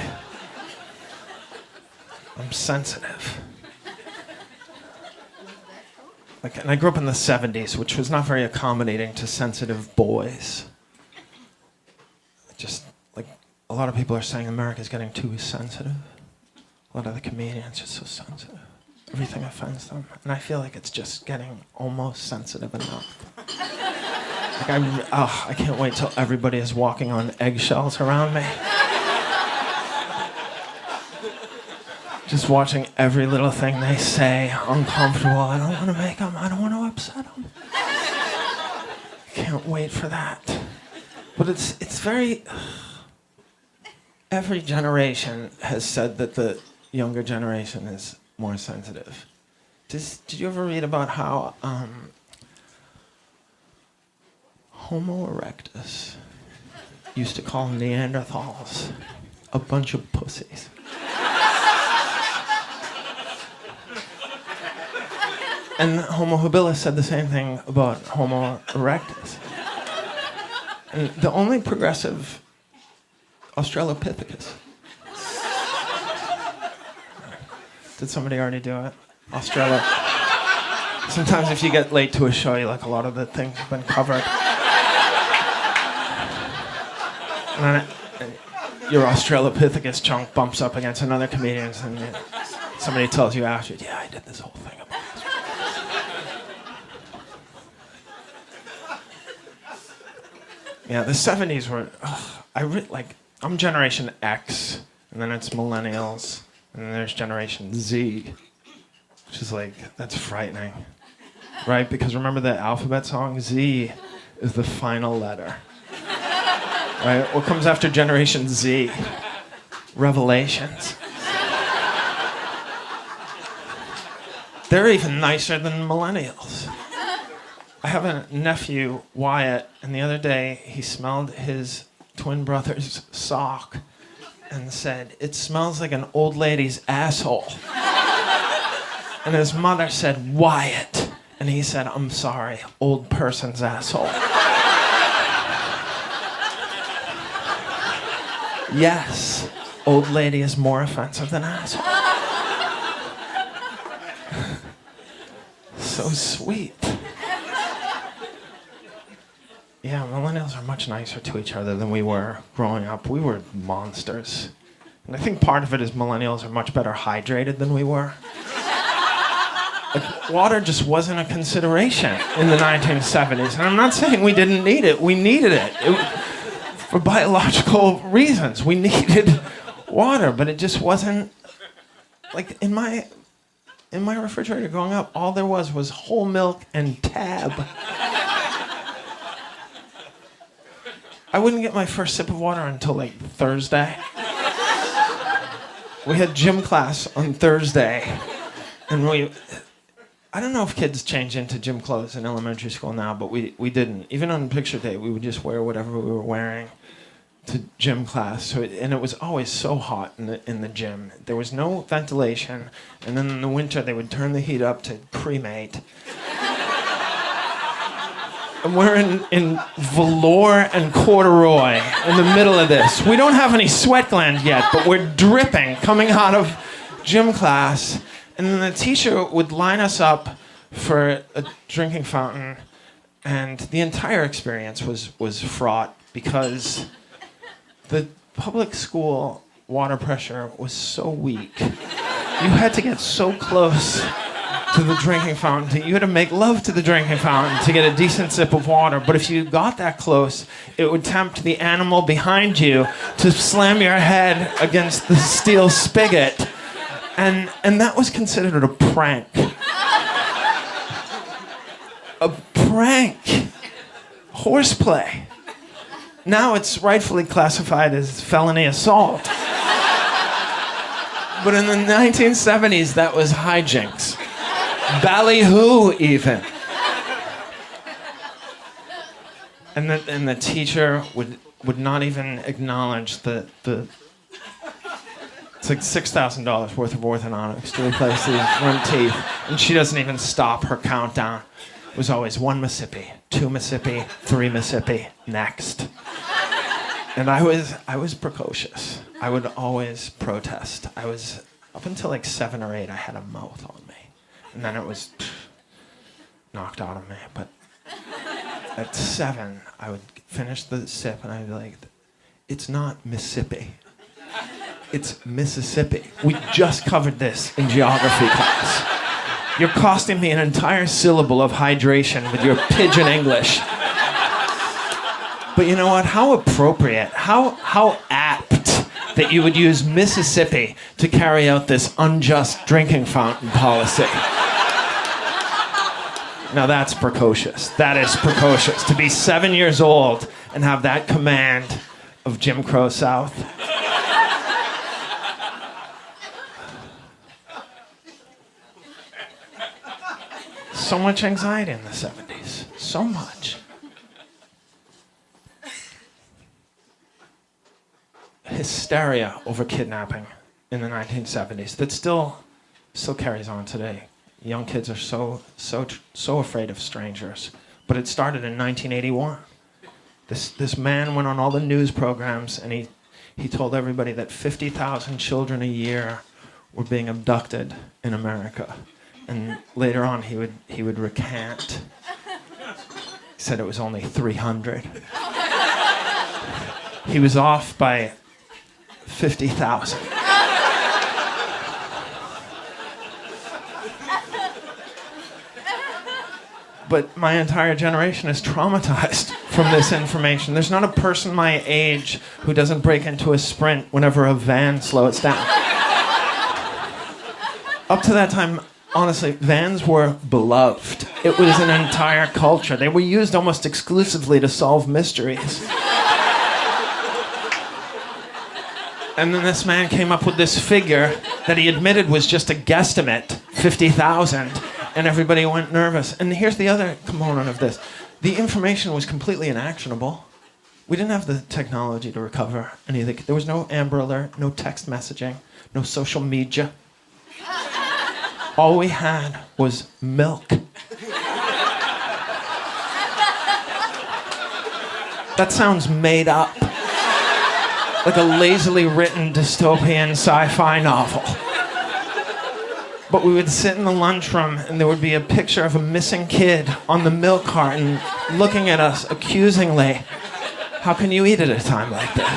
sensitive. And I grew up in the 70s, which was not very accommodating to sensitive boys. Just, like, a lot of people are saying America's getting too sensitive. A lot of the comedians are so sensitive. Everything offends them. And I feel like it's just getting almost sensitive enough. Like, I can't wait till everybody is walking on eggshells around me. Just watching every little thing they say, uncomfortable. I don't want to make them. I don't want to upset them. Can't wait for that. But it's very... Every generation has said that the younger generation is more sensitive. Did you ever read about how Homo erectus used to call Neanderthals a bunch of pussies? And Homo habilis said the same thing about Homo erectus. And the only progressive Australopithecus. Did somebody already do it? Sometimes if you get late to a show, like a lot of the things have been covered. And then your Australopithecus chunk bumps up against another comedian's and somebody tells you after, yeah, I did this whole thing about this. Yeah, the 70s were, I'm Generation X, and then it's Millennials, and then there's Generation Z, which is like, that's frightening, right? Because remember the alphabet song? Z is the final letter, right? What comes after Generation Z? Revelations. They're even nicer than Millennials. I have a nephew, Wyatt, and the other day he smelled his twin brother's sock and said, "It smells like an old lady's asshole." And his mother said, "Wyatt." And he said, "I'm sorry, old person's asshole." Yes, old lady is more offensive than asshole. So sweet. Yeah, millennials are much nicer to each other than we were growing up. We were monsters. And I think part of it is millennials are much better hydrated than we were. Like, water just wasn't a consideration in the 1970s. And I'm not saying we didn't need it. We needed it. For biological reasons. We needed water, but it just wasn't... Like, in my refrigerator growing up, all there was whole milk and Tab. I wouldn't get my first sip of water until like Thursday. We had gym class on Thursday, and I don't know if kids change into gym clothes in elementary school now, but we didn't. Even on picture day, we would just wear whatever we were wearing to gym class. And it was always so hot in the gym. There was no ventilation, and then in the winter they would turn the heat up to cremate. And we're in velour and corduroy in the middle of this. We don't have any sweat gland yet, but we're dripping coming out of gym class. And then the teacher would line us up for a drinking fountain, and the entire experience was fraught because the public school water pressure was so weak. You had to get so close to the drinking fountain. You had to make love to the drinking fountain to get a decent sip of water. But if you got that close, it would tempt the animal behind you to slam your head against the steel spigot. And that was considered a prank. A prank. Horseplay. Now it's rightfully classified as felony assault. But in the 1970s, that was hijinks. Ballyhoo, even. And the teacher would not even acknowledge the It's like $6,000 worth of orthodontics to replace these front teeth. And she doesn't even stop her countdown. It was always 1 Mississippi, 2 Mississippi, 3 Mississippi, next. And I was precocious. I would always protest. I was, up until like 7 or 8, I had a mouth on me. And then it was knocked out of me. But at 7, I would finish the sip and I'd be like, it's not Mississippi. It's Mississippi. We just covered this in geography class. You're costing me an entire syllable of hydration with your pidgin English. But you know what? How appropriate, how apt that you would use Mississippi to carry out this unjust drinking fountain policy. Now that's precocious. That is precocious. To be 7 years old and have that command of Jim Crow South. So much anxiety in the 70s. So much. Hysteria over kidnapping in the 1970s that still carries on today. Young kids are so afraid of strangers. But it started in 1981. This man went on all the news programs and he told everybody that 50,000 children a year were being abducted in America. And later on he would recant. He said it was only 300. He was off by 50,000. But my entire generation is traumatized from this information. There's not a person my age who doesn't break into a sprint whenever a van slows down. Up to that time, honestly, vans were beloved. It was an entire culture. They were used almost exclusively to solve mysteries. And then this man came up with this figure that he admitted was just a guesstimate, 50,000, and everybody went nervous. And here's the other component of this. The information was completely inactionable. We didn't have the technology to recover anything. There was no Amber Alert, no text messaging, no social media. All we had was milk. That sounds made up. Like a lazily written dystopian sci-fi novel. But we would sit in the lunchroom and there would be a picture of a missing kid on the milk carton looking at us accusingly. How can you eat at a time like this?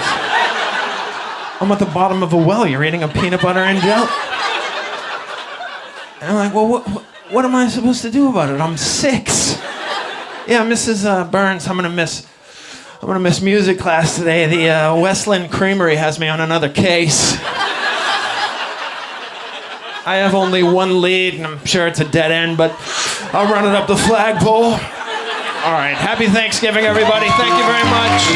I'm at the bottom of a well, you're eating a peanut butter and jelly. And I'm like, well, what am I supposed to do about it? I'm 6. Yeah, Mrs. Burns, I'm gonna miss music class today. The Westland Creamery has me on another case. I have only one lead, and I'm sure it's a dead end, but I'll run it up the flagpole. All right, happy Thanksgiving, everybody. Thank you very much.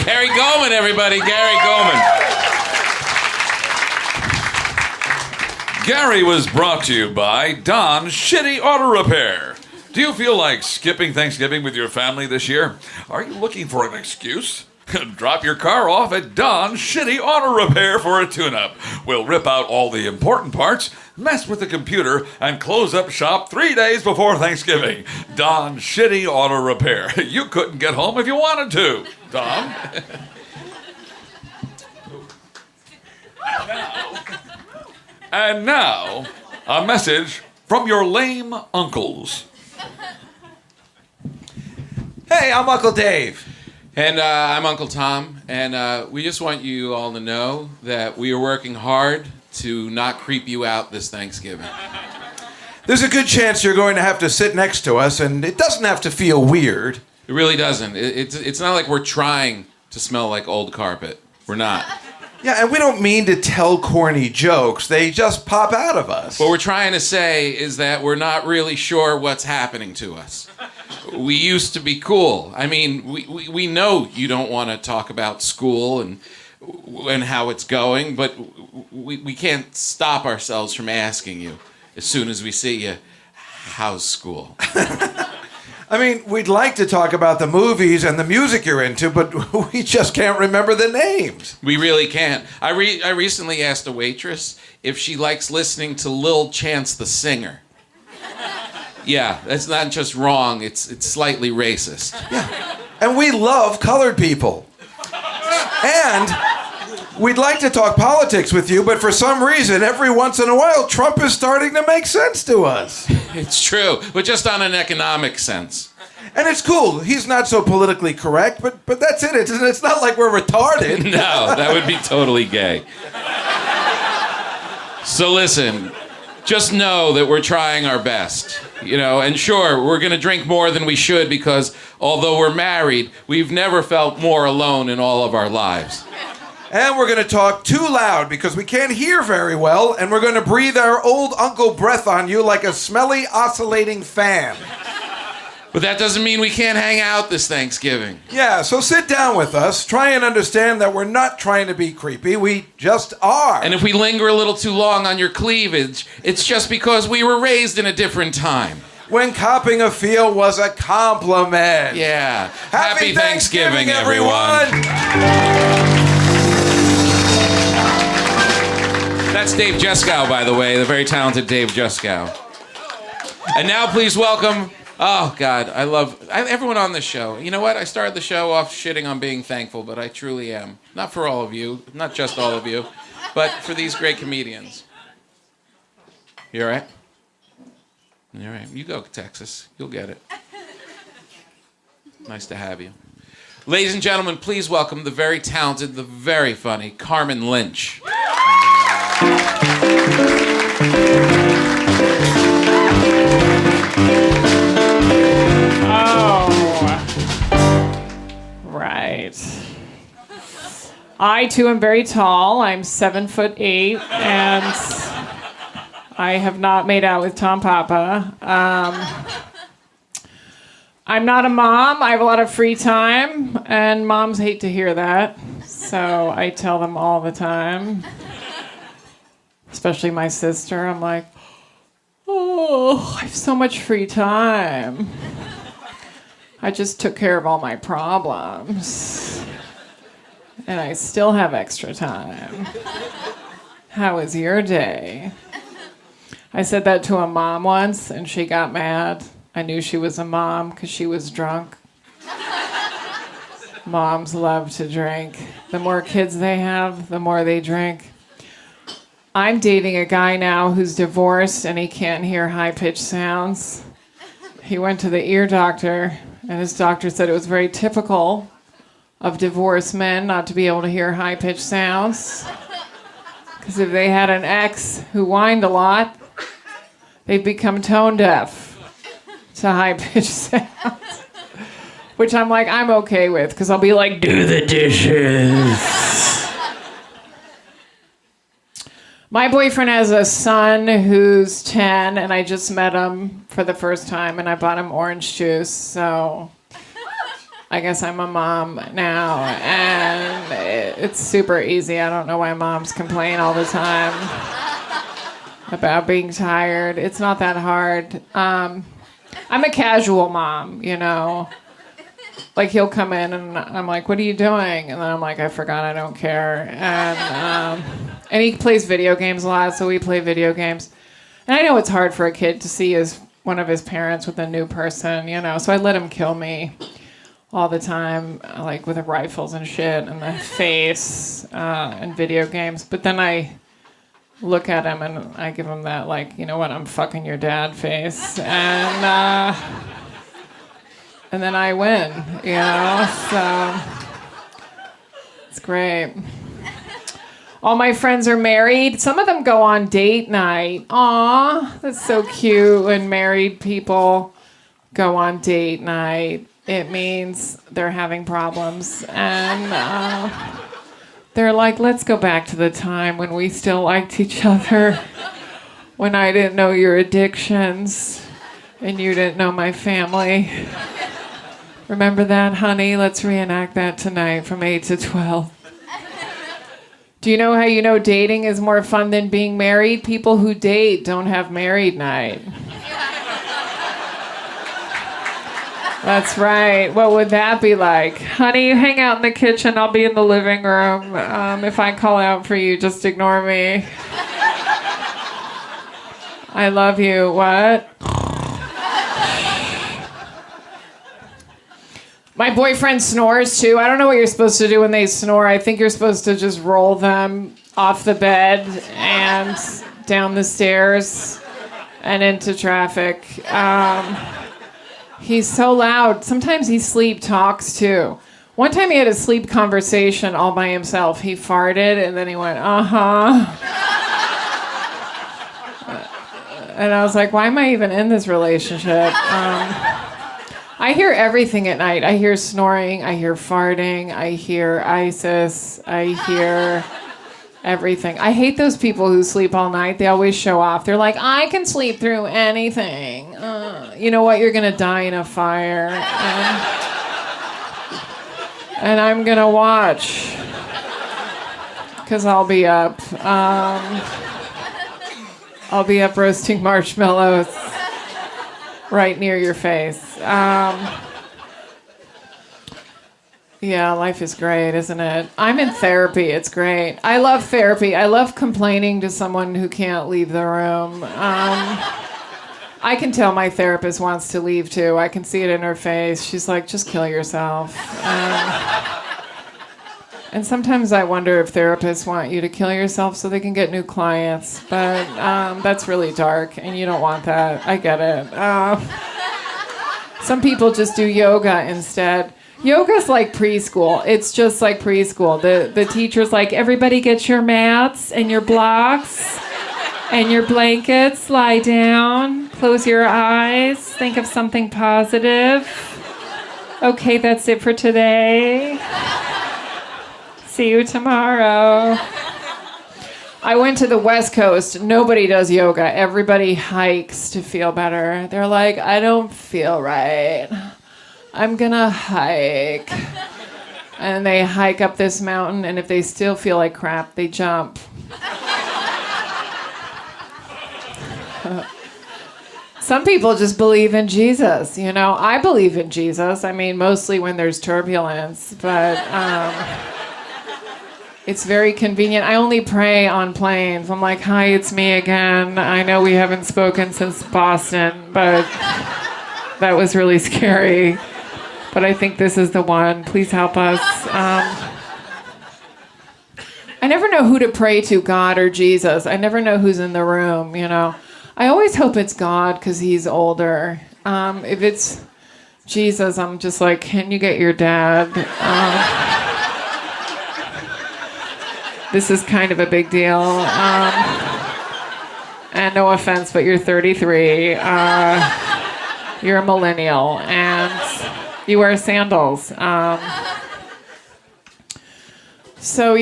Gary Gulman, everybody. Gary Gulman. Gary was brought to you by Don's Shitty Auto Repair. Do you feel like skipping Thanksgiving with your family this year? Are you looking for an excuse? Drop your car off at Don's Shitty Auto Repair for a tune-up. We'll rip out all the important parts, mess with the computer, and close up shop 3 days before Thanksgiving. Don's Shitty Auto Repair. You couldn't get home if you wanted to. Don? And now, a message from your lame uncles. Hey, I'm Uncle Dave. And I'm Uncle Tom, and we just want you all to know that we are working hard to not creep you out this Thanksgiving. There's a good chance you're going to have to sit next to us, and it doesn't have to feel weird. It really doesn't. It's not like we're trying to smell like old carpet. We're not. Yeah, and we don't mean to tell corny jokes. They just pop out of us. What we're trying to say is that we're not really sure what's happening to us. We used to be cool. I mean, we know you don't want to talk about school and how it's going, but we can't stop ourselves from asking you as soon as we see you, House school. I mean, we'd like to talk about the movies and the music you're into, but we just can't remember the names. We really can't. I recently asked a waitress if she likes listening to Lil Chance the Singer. Yeah, that's not just wrong, it's slightly racist. Yeah. And we love colored people. And we'd like to talk politics with you, but for some reason, every once in a while, Trump is starting to make sense to us. It's true, but just on an economic sense. And it's cool. He's not so politically correct, but that's it. It's not like we're retarded. No, that would be totally gay. So listen, just know that we're trying our best. And sure, we're going to drink more than we should because although we're married, we've never felt more alone in all of our lives. And we're going to talk too loud because we can't hear very well, and we're going to breathe our old uncle breath on you like a smelly, oscillating fan. But that doesn't mean we can't hang out this Thanksgiving. Yeah, so sit down with us, try and understand that we're not trying to be creepy, we just are. And if we linger a little too long on your cleavage, it's just because we were raised in a different time. When copping a feel was a compliment. Yeah. Happy Thanksgiving, everyone. That's Dave Juskow, by the way, the very talented Dave Juskow. And now please welcome, oh God, I love everyone on this show. You know what? I started the show off shitting on being thankful, but I truly am. Not for all of you, not just all of you, but for these great comedians. You all right? All right, you go, Texas. You'll get it. Nice to have you. Ladies and gentlemen, please welcome the very talented, the very funny Carmen Lynch. Right. I too am very tall. I'm 7'8", and I have not made out with Tom Papa. I'm not a mom. I have a lot of free time, and moms hate to hear that. So I tell them all the time, especially my sister. I'm like, oh, I have so much free time. I just took care of all my problems, and I still have extra time. How was your day? I said that to a mom once, and she got mad. I knew she was a mom because she was drunk. Moms love to drink. The more kids they have, the more they drink. I'm dating a guy now who's divorced, and he can't hear high-pitched sounds. He went to the ear doctor, and his doctor said it was very typical of divorced men not to be able to hear high-pitched sounds. Because if they had an ex who whined a lot, they've become tone deaf to high-pitched sounds. Which I'm like, I'm okay with, because I'll be like, do the dishes. My boyfriend has a son who's 10, and I just met him for the first time, and I bought him orange juice, so I guess I'm a mom now, and it's super easy. I don't know why moms complain all the time about being tired. It's not that hard. I'm a casual mom, Like, he'll come in, and I'm like, what are you doing? And then I'm like, I forgot, I don't care. And he plays video games a lot, so we play video games. And I know it's hard for a kid to see one of his parents with a new person, so I let him kill me all the time, like with rifles and shit in the face and video games. But then I look at him, and I give him that, like, you know what, I'm fucking your dad face. And then I win, so it's great. All my friends are married. Some of them go on date night. Aw, that's so cute when married people go on date night. It means they're having problems. And they're like, let's go back to the time when we still liked each other, when I didn't know your addictions and you didn't know my family. Remember that, honey? Let's reenact that tonight from 8 to 12. Do you know how you know dating is more fun than being married? People who date don't have married night. That's right. What would that be like? Honey, you hang out in the kitchen. I'll be in the living room. If I call out for you, just ignore me. I love you. What? My boyfriend snores too. I don't know what you're supposed to do when they snore. I think you're supposed to just roll them off the bed and down the stairs and into traffic. He's so loud. Sometimes he sleep talks too. One time he had a sleep conversation all by himself. He farted and then he went, uh-huh. And I was like, why am I even in this relationship? I hear everything at night. I hear snoring. I hear farting. I hear ISIS. I hear everything. I hate those people who sleep all night. They always show off. They're like, I can sleep through anything. You know what? You're going to die in a fire. And I'm going to watch. Because I'll be up. I'll be up roasting marshmallows right near your face. Yeah, life is great, isn't it? I'm in therapy. It's great. I love therapy. I love complaining to someone who can't leave the room. I can tell my therapist wants to leave too. I can see it in her face. She's like, just kill yourself. And sometimes I wonder if therapists want you to kill yourself so they can get new clients. But that's really dark, and you don't want that. I get it. Some people just do yoga instead. Yoga's like preschool. It's just like preschool. The teacher's like, everybody get your mats and your blocks and your blankets. Lie down. Close your eyes. Think of something positive. Okay, that's it for today. See you tomorrow. I went to the West Coast. Nobody does yoga. Everybody hikes to feel better. They're like, I don't feel right. I'm gonna hike. And they hike up this mountain, and if they still feel like crap, they jump. Some people just believe in Jesus, you know. I believe in Jesus. I mean, mostly when there's turbulence, but it's very convenient. I only pray on planes. I'm like, hi, it's me again. I know we haven't spoken since Boston, but that was really scary. But I think this is the one. Please help us. I never know who to pray to, God or Jesus. I never know who's in the room, you know. I always hope it's God because he's older. If it's Jesus, I'm just like, can you get your dad? This is kind of a big deal. And no offense, but you're 33. You're a millennial, and you wear sandals. So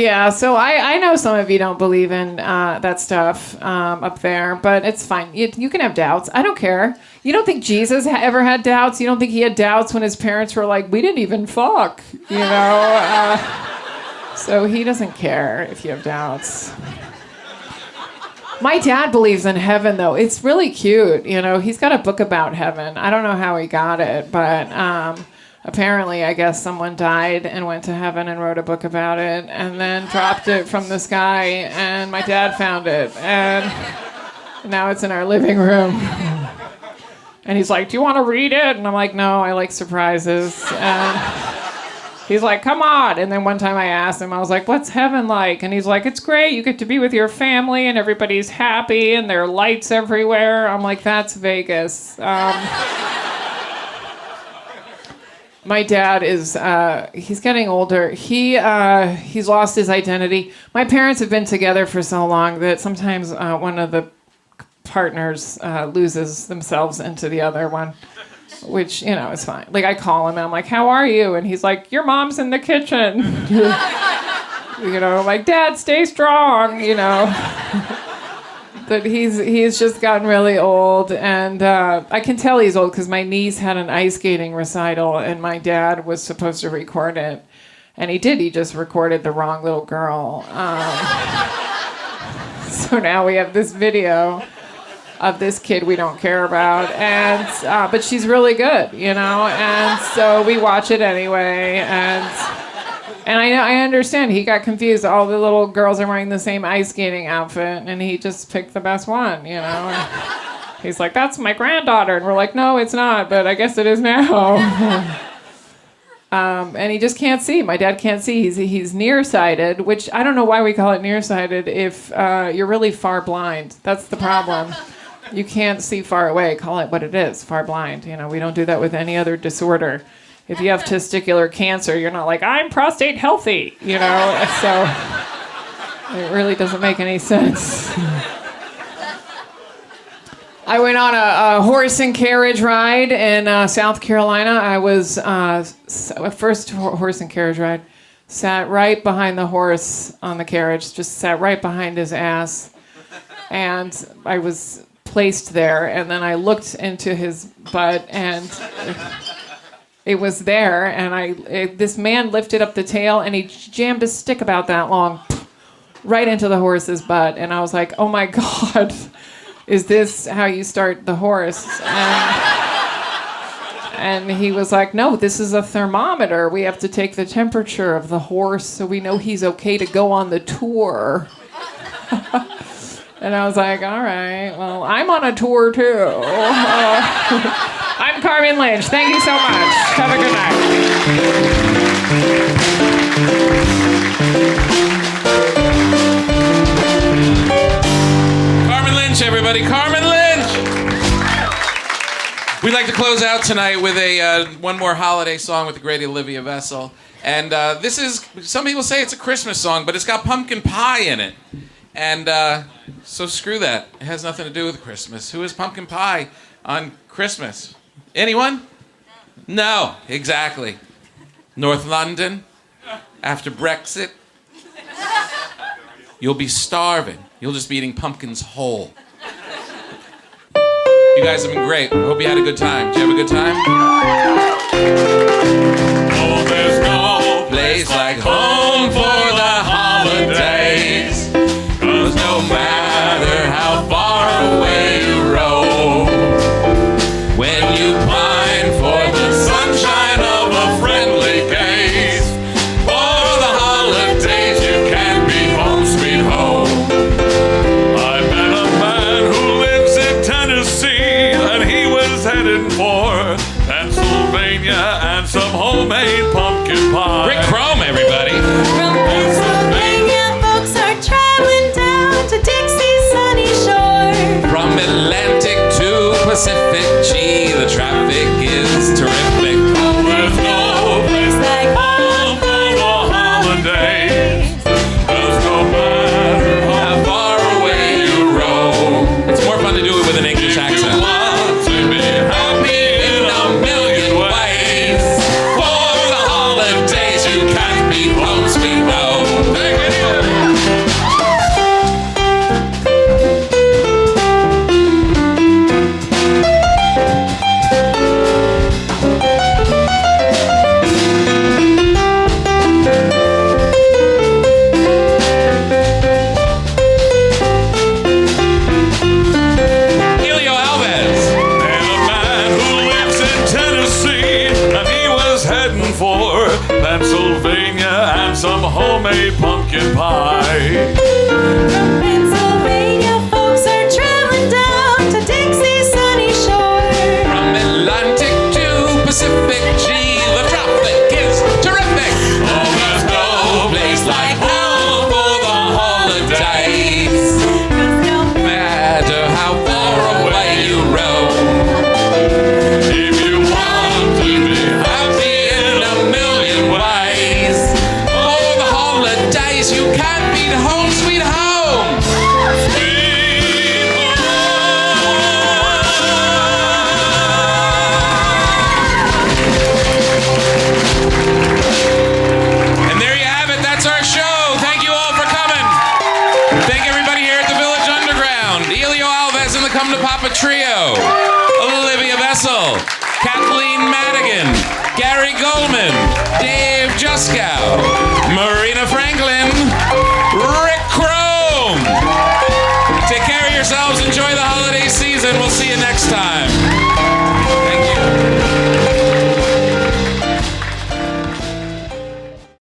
I know some of you don't believe in that stuff up there, but it's fine. You can have doubts. I don't care. You don't think Jesus ever had doubts? You don't think he had doubts when his parents were like, we didn't even fuck, you know? So he doesn't care if you have doubts. My dad believes in heaven, though. It's really cute, you know. He's got a book about heaven. I don't know how he got it, but apparently, I guess someone died and went to heaven and wrote a book about it and then dropped it from the sky, and my dad found it, and now it's in our living room. And he's like, do you want to read it? And I'm like, no, I like surprises. And he's like, come on. And then one time I asked him, I was like, what's heaven like? And he's like, it's great. You get to be with your family and everybody's happy and there are lights everywhere. I'm like, that's Vegas. My dad is, he's getting older. He's lost his identity. My parents have been together for so long that sometimes one of the partners loses themselves into the other one. Which, you know, is fine. Like, I call him and I'm like, how are you? And he's like, your mom's in the kitchen. You know, I'm like, Dad, stay strong, you know. But he's just gotten really old. And I can tell he's old because my niece had an ice skating recital and my dad was supposed to record it. And he did. He just recorded the wrong little girl. So now we have this video. of this kid we don't care about, and but she's really good, you know, and so we watch it anyway, and I understand he got confused. All the little girls are wearing the same ice skating outfit, and he just picked the best one, you know. And he's like, "That's my granddaughter," and we're like, "No, it's not, but I guess it is now." And he just can't see. My dad can't see. He's nearsighted, which I don't know why we call it nearsighted if you're really far blind. That's the problem. You can't see far away. Call it what it is, far blind. You know, we don't do that with any other disorder. If you have testicular cancer, you're not like, I'm prostate healthy, you know? So it really doesn't make any sense. I went on a horse and carriage ride in South Carolina. I was first horse and carriage ride. Sat right behind the horse on the carriage, just sat right behind his ass. And I was placed there, and then I looked into his butt, and it was there. And this man lifted up the tail, and he jammed a stick about that long right into the horse's butt. And I was like, oh my God. Is this how you start the horse? And he was like, no, this is a thermometer. We have to take the temperature of the horse so we know he's okay to go on the tour. And I was like, all right, well, I'm on a tour too. I'm Carmen Lynch. Thank you so much. Have a good night. Everybody, Carmen Lynch. We'd like to close out tonight with one more holiday song with the great Olivia Vessel, and this is, some people say it's a Christmas song, but it's got pumpkin pie in it, and so screw that. It has nothing to do with Christmas. Who has pumpkin pie on Christmas? Anyone? No, exactly. North London, after Brexit, you'll be starving. You'll just be eating pumpkins whole. You guys have been great. I hope you had a good time. Did you have a good time? Oh, there's no place like home for the holidays. 'Cause no matter how far away you roam, when you pine for the sunshine of a friendly gaze, for the holidays you can be home, sweet home. I met a man who lives in Tennessee, and he was headed for Pennsylvania and some homemade pumpkin pie. Rick Crom, everybody. From Pennsylvania, folks are traveling down to Dixie's sunny shore. From Atlantic to Pacific, gee, the traffic is terrific. There's no place like home for the holidays. 'Cause no matter how far away you roam, it's more fun to do it with an English accent. If you want to be happy in a million ways, for the holidays you can't be home, sweet home. Take it in. Helio Alves. And a man who lives in Tennessee, and he was heading for Pennsylvania and some homemade pumpkin pie. From Pennsylvania, folks are traveling down to Dixie's sunny shore. From Atlantic to Pacific, gee, the traffic is terrific. Oh, there's no place like home for the holidays. 'Cause no Matter how far away you roam, if you want to be happy in a million ways, for the holidays you can't beat home, sweet home. Sweet home. And there you have it. That's our show. Thank you all for coming. Thank everybody here at the Village Underground. Elio Alves and the Come to Papa Trio. Olivia Vessel. Kathleen Madigan. Gary Gulman. Dave Juskow. Marina Franklin. Rick Crom. Take care of yourselves. Enjoy the holiday season. and we'll see you next time.